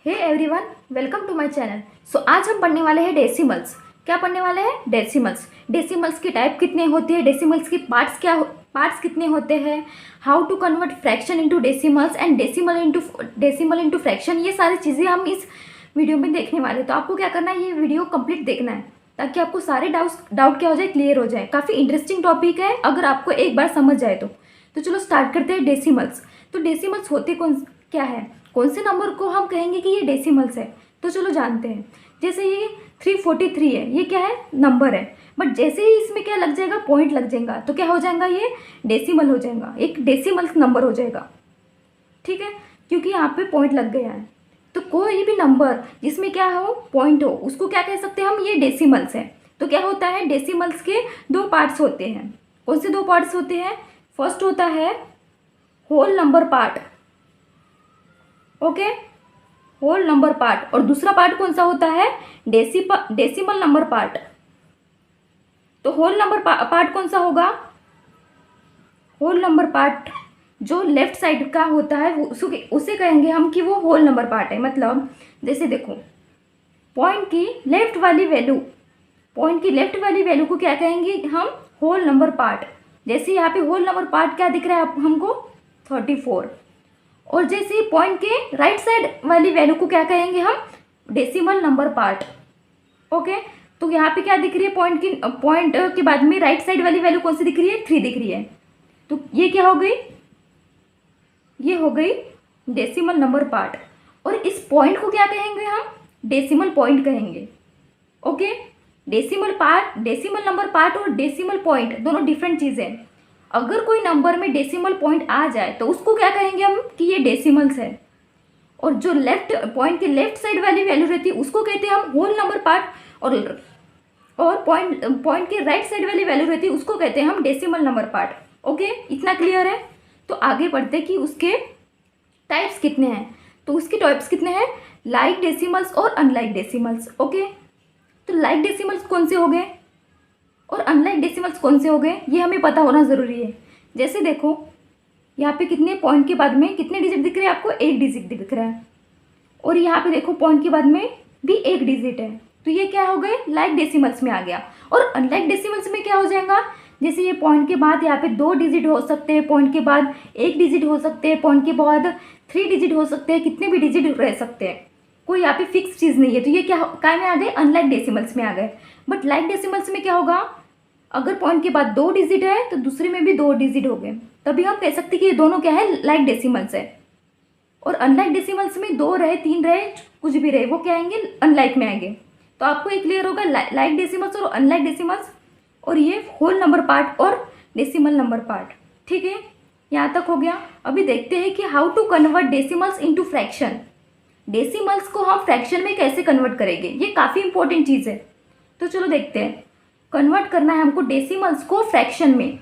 Hey everyone, welcome to my channel. So आज हम पढ़ने वाले हैं डेसिमल्स। क्या पढ़ने वाले हैं? डेसिमल्स। डेसिमल्स की टाइप कितने होती है, डेसिमल्स की पार्ट्स कितने होते हैं, how to convert fraction into decimals and decimal into fraction, ये सारी चीज़ें हम इस वीडियो में देखने वाले हैं। तो आपको क्या करना है, ये वीडियो कंप्लीट देखना है ताकि आपको सारे डाउट क्या हो जाए, क्लियर हो जाए। काफ़ी इंटरेस्टिंग टॉपिक है अगर आपको एक बार समझ जाए तो चलो स्टार्ट करते हैं। डेसिमल्स। तो डेसिमल्स होते क्या है, कौन से नंबर को हम कहेंगे कि ये डेसिमल्स है, तो चलो जानते हैं। जैसे ये 343 है, ये क्या है, नंबर है, बट जैसे ही इसमें क्या लग जाएगा, पॉइंट लग जाएगा, तो क्या हो जाएगा, ये डेसिमल हो जाएगा, एक डेसिमल नंबर हो जाएगा। ठीक है, क्योंकि यहाँ पे पॉइंट लग गया है। तो कोई भी नंबर जिसमें क्या हो, पॉइंट हो, उसको क्या कह सकते हैं हम, ये डेसिमल्स है। तो क्या होता है, डेसिमल्स के दो पार्ट्स होते हैं। कौन से दो पार्ट्स होते हैं? फर्स्ट होता है whole number part, okay, whole number part, और दूसरा पार्ट कौन सा होता है, डेसिमल नंबर पार्ट। तो होल नंबर पार्ट कौन सा होगा, होल नंबर पार्ट जो लेफ्ट साइड का होता है उसे कहेंगे हम कि वो होल नंबर पार्ट है। मतलब जैसे देखो, पॉइंट की लेफ्ट वाली वैल्यू को क्या कहेंगे हम, होल नंबर पार्ट। जैसे यहाँ पे होल नंबर पार्ट क्या दिख रहा है हमको, 34। और जैसे पॉइंट के राइट साइड वाली वैल्यू को क्या कहेंगे हम, डेसिमल नंबर पार्ट। ओके, तो यहाँ पे क्या दिख रही है, पॉइंट के बाद में राइट साइड वाली वैल्यू कौन सी दिख रही है, 3 दिख रही है। तो ये क्या हो गई, ये हो गई डेसिमल नंबर पार्ट। और इस पॉइंट को क्या कहेंगे हम, डेसिमल पॉइंट कहेंगे। ओके, डेसिमल नंबर पार्ट और डेसिमल पॉइंट दोनों डिफरेंट चीज़ें हैं। अगर कोई नंबर में डेसिमल पॉइंट आ जाए तो उसको क्या कहेंगे हम कि ये डेसिमल्स है। और जो पॉइंट के लेफ्ट साइड वाली वैल्यू रहती है उसको कहते हैं हम होल नंबर पार्ट। और पॉइंट के राइट साइड वाली वैल्यू रहती है उसको कहते हैं हम डेसिमल नंबर पार्ट। ओके, इतना क्लियर है। तो आगे बढ़ते कि उसके टाइप्स कितने हैं। तो उसके टाइप्स कितने हैं, लाइक डेसिमल्स और अनलाइक डेसिमल्स। ओके, तो लाइक डेसिमल्स कौन से हो गए और अनलाइक डेसिमल्स कौन से हो गए, ये हमें पता होना ज़रूरी है। जैसे देखो, यहाँ पे कितने पॉइंट के बाद में कितने डिजिट दिख रहे हैं आपको, 1 डिजिट दिख रहा है। और यहाँ पे देखो पॉइंट के बाद में भी 1 डिजिट है। तो ये क्या हो गए, लाइक डेसिमल्स में आ गया। और अनलाइक डेसिमल्स में क्या हो जाएगा, जैसे ये पॉइंट के बाद यहाँ पे 2 डिजिट हो सकते हैं, पॉइंट के बाद 1 डिजिट हो सकते हैं, पॉइंट के बाद 3 डिजिट हो सकते हैं, कितने भी डिजिट रह सकते हैं, कोई यहाँ पे फिक्स चीज़ नहीं है। तो ये क्या में आ गए, अनलाइक डेसिमल्स में आ गए। बट लाइक डेसिमल्स में क्या होगा, अगर पॉइंट के बाद 2 डिजिट है तो दूसरे में भी 2 डिजिट हो गए, तभी हम कह सकते हैं कि ये दोनों क्या है, लाइक डेसिमल्स है। और अनलाइक डेसिमल्स में 2 रहे, 3 रहे, कुछ भी रहे, वो क्या आएंगे, अनलाइक में आएंगे। तो आपको ये क्लियर होगा, लाइक डेसिमल्स और अनलाइक डेसिमल्स, और ये होल नंबर पार्ट और डेसिमल नंबर पार्ट। ठीक है, यहाँ तक हो गया। अभी देखते हैं कि how to convert decimals into fraction. Decimals को हम फ्रैक्शन में कैसे कन्वर्ट करेंगे, ये काफ़ी इंपॉर्टेंट चीज़ है। तो चलो देखते हैं, कन्वर्ट करना है हमको डेसिमल्स को फ्रैक्शन में।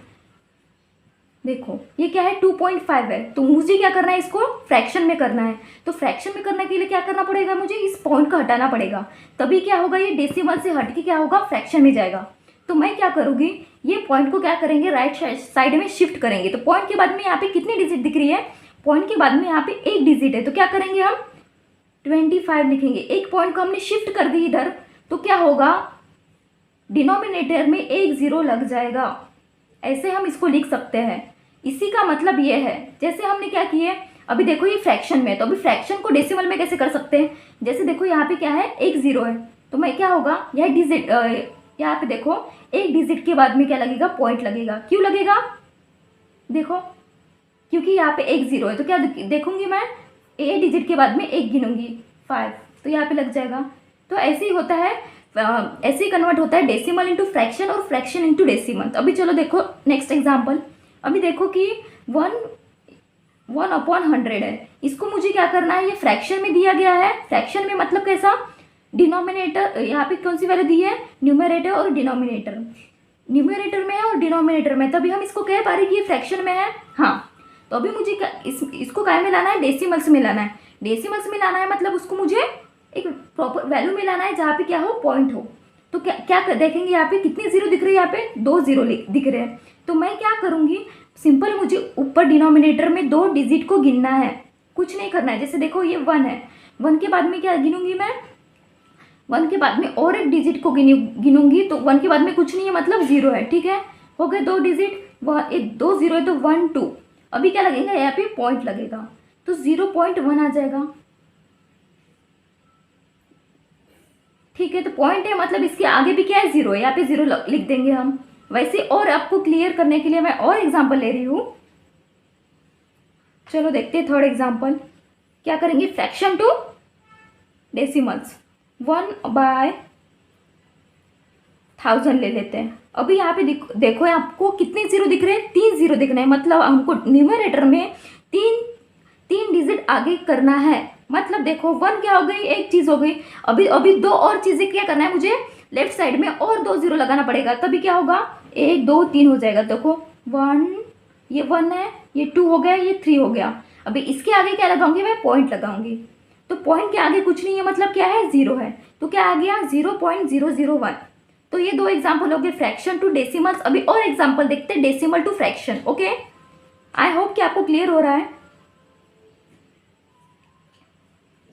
देखो ये क्या है, 2.5 है, तो मुझे क्या करना है, इसको फ्रैक्शन में करना है। तो फ्रैक्शन में करने के लिए क्या करना पड़ेगा, मुझे इस पॉइंट को हटाना पड़ेगा, तभी क्या होगा, ये डेसिमल से हट के क्या होगा, फ्रैक्शन में जाएगा। तो मैं क्या करूँगी, ये पॉइंट को क्या करेंगे, राइट साइड में शिफ्ट करेंगे। तो पॉइंट के बाद में यहाँ पे कितनी डिजिट दिख रही है, पॉइंट के बाद में यहाँ पे 1 डिजिट है, तो क्या करेंगे हम 25 लिखेंगे। एक पॉइंट को हमने शिफ्ट कर दी इधर, तो क्या होगा, डिनोमिनेटर में 1 0 लग जाएगा। ऐसे हम इसको लिख सकते हैं। इसी का मतलब ये है, जैसे हमने क्या किए, अभी देखो ये फ्रैक्शन में है, तो अभी फ्रैक्शन को डेसिमल में कैसे कर सकते हैं। जैसे देखो यहाँ पे क्या है, 1 0 है, तो मैं क्या होगा, यह डिजिट, यहाँ पे देखो 1 डिजिट के बाद में क्या लगेगा, पॉइंट लगेगा। क्यों लगेगा, देखो क्योंकि यहाँ पे 1 0 है, तो क्या देखूंगी मैं, ए डिजिट के बाद में 1 गिनूंगी, 5, तो यहाँ पे लग जाएगा। तो ऐसे ही होता है, ऐसे ही कन्वर्ट होता है डेसिमल इंटू फ्रैक्शन और फ्रैक्शन इंटू डेसिमल। तो अभी चलो देखो नेक्स्ट एग्जांपल। अभी देखो कि 1/100 है, इसको मुझे क्या करना है, ये फ्रैक्शन में दिया गया है। फ्रैक्शन में मतलब कैसा, डिनोमिनेटर, यहाँ पे कौन सी वैल्यू दी है, न्यूमरेटर और डिनोमिनेटर, न्यूमरेटर में है और डिनोमिनेटर में, तभी हम इसको कह पा रहे कि ये फ्रैक्शन में है। हाँ, तो अभी मुझे इसको क्या में लाना है, डेसिमल्स में लाना है। डेसिमल्स में लाना है मतलब उसको मुझे एक प्रॉपर वैल्यू में लाना है जहाँ पे क्या हो, पॉइंट हो। तो क्या देखेंगे, यहाँ पे कितने 0 दिख रहे हैं, यहाँ पे 2 0 दिख रहे हैं। तो मैं क्या करूँगी, सिंपल मुझे ऊपर डिनोमिनेटर में 2 डिजिट को गिनना है, कुछ नहीं करना है। जैसे देखो ये 1 है, 1 के बाद में क्या गिनूंगी मैं, 1 के बाद में और एक डिजिट को गिनूंगी, तो 1 के बाद में कुछ नहीं है मतलब 0 है, ठीक है। हो गए 2 डिजिट, एक 2 0 है तो 1 2। अभी क्या लगेगा, यहाँ पे पॉइंट लगेगा तो 0.1 आ जाएगा, ठीक है। तो पॉइंट है मतलब इसके आगे भी क्या है, 0 है, यहाँ पे 0 लिख देंगे हम। वैसे और आपको क्लियर करने के लिए मैं और एग्जांपल ले रही हूँ। चलो देखते हैं थर्ड एग्जांपल। क्या करेंगे, फ्रैक्शन टू डेसिमल्स, 1/1000 ले लेते हैं। अभी यहाँ पे देखो आपको कितने 0 दिख रहे हैं, 3 0 दिख रहे हैं, मतलब हमको न्यूमरेटर में तीन डिजिट आगे करना है। मतलब देखो 1 क्या हो गई, एक चीज़ हो गई। अभी 2 और चीज़ें क्या करना है मुझे, लेफ्ट साइड में और 2 0 लगाना पड़ेगा, तभी क्या होगा, 1 2 3 हो जाएगा। देखो 1, ये 1 है, ये 2 हो गया, ये 3 हो गया। अभी इसके आगे क्या लगाऊंगी मैं, पॉइंट लगाऊंगी। तो पॉइंट के आगे कुछ नहीं है मतलब क्या है, 0 है, तो क्या आ गया 0.001। तो ये 2 एग्जाम्पल हो गए फ्रैक्शन टू डेसिमल्स। अभी और एग्जाम्पल देखते हैं decimal to fraction. Okay, I hope कि आपको क्लियर हो रहा है।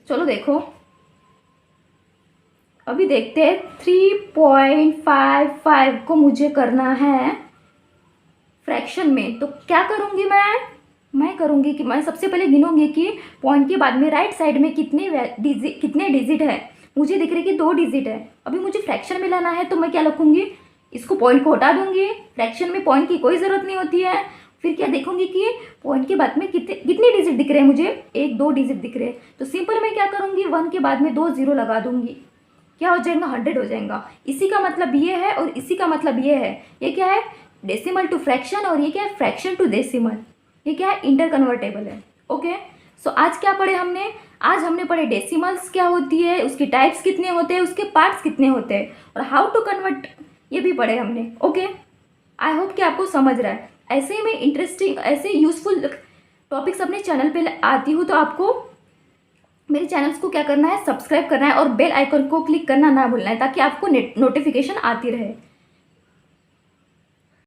चलो देखो, अभी देखते हैं 3.55 को मुझे करना है फ्रैक्शन में। तो क्या करूँगी मैं करूँगी कि मैं सबसे पहले गिनूंगी कि पॉइंट के बाद में राइट साइड में कितने डिजिट है। मुझे दिख रही है कि 2 डिजिट है। अभी मुझे फ्रैक्शन में लाना है तो मैं क्या लिखूंगी, इसको पॉइंट को हटा दूंगी। फ्रैक्शन में पॉइंट की कोई ज़रूरत नहीं होती है। फिर क्या देखूंगी कि पॉइंट के बाद में कितने डिजिट दिख रहे हैं मुझे, 1 2 डिजिट दिख रहे हैं। तो सिंपल मैं क्या करूँगी, 1 के बाद में 2 0 लगा दूंगी, क्या हो जाएगा, 100 हो जाएगा। इसी का मतलब ये है और इसी का मतलब ये है। ये क्या है, डेसिमल टू फ्रैक्शन, और ये क्या है, फ्रैक्शन टू डेसिमल। ये क्या है, इंटर कन्वर्टेबल है। ओके, सो आज क्या पढ़े हमने, आज हमने पढ़े डेसिमल्स क्या होती है, उसकी टाइप्स कितने होते हैं, उसके पार्ट्स कितने होते हैं, और हाउ टू कन्वर्ट ये भी पढ़े हमने। ओके, आई होप कि आपको समझ रहा है। ऐसे ही मैं इंटरेस्टिंग, ऐसे यूजफुल टॉपिक्स अपने चैनल पे आती हूँ, तो आपको मेरे चैनल्स को क्या करना है, सब्सक्राइब करना है और बेल आइकन को क्लिक करना ना भूलना है, ताकि आपको नोटिफिकेशन आती रहे।